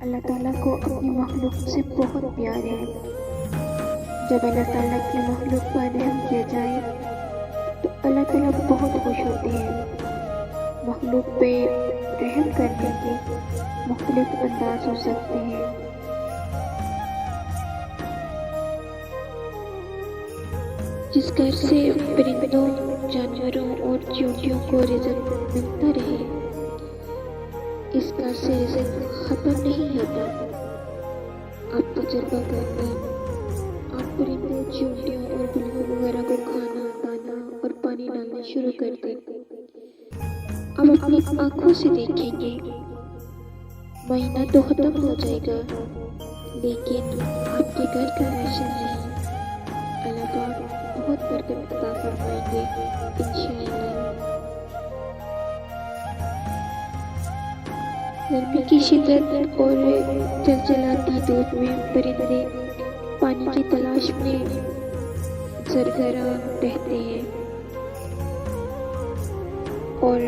اللہ تعالیٰ کو اپنی مخلوق سے بہت پیار ہے۔ جب اللہ تعالیٰ کی مخلوق پر رحم کیا جائے تو اللہ تعالیٰ بہت خوش ہوتے ہیں۔ مخلوق پہ رحم کرنے کے مختلف انداز ہو سکتے ہیں۔ جس گھر سے پرندوں، جانوروں اور چیونٹیوں کو رزق ملتا رہے، اس گھر سے رزق ختم نہیں ہوتا۔ آپ تجربہ کر لیں، آپ پرندوں، چیونٹیوں اور بلیوں وغیرہ کو کھانا، دانا اور پانی ڈالنا شروع کر دیں۔ اب اپنی آنکھوں سے دیکھیں گے، مہینہ تو ختم ہو جائے گا لیکن آپ کے گھر کا راشن نہیں۔ اللہ پاک بہت برکت عطا فرمائیں گے انشاءاللہ۔ گرمی کی شدت اور چلچلاتی دھوپ میں پرندے پانی کی تلاش میں سرگرم رہتے ہیں اور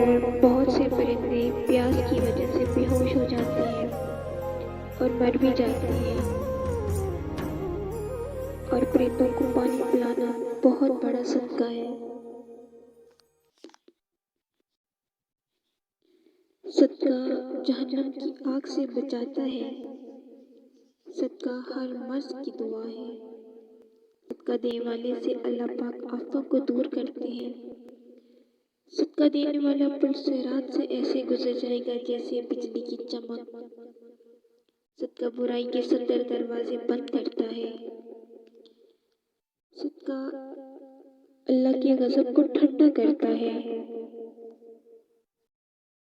بہت سے پرندے پیاس کی وجہ سے بے ہوش ہو جاتے ہیں اور مر بھی جاتے ہیں، اور پرندوں کو پانی پلانا بہت بڑا صدقہ ہے۔ صدقہ جہنم کی آگ سے بچاتا ہے۔ صدقہ ہر مرض کی دوا ہے۔ صدقہ دینے والے سے اللہ پاک آفتوں کو دور کرتے ہیں۔ صدقہ دینے والا پل صراط سے ایسے گزر جائے گا جیسے بجلی کی چمک۔ صدقہ برائی کے 70 دروازے بند کرتا ہے۔ صدقہ اللہ کے غضب کو ٹھنڈا کرتا ہے۔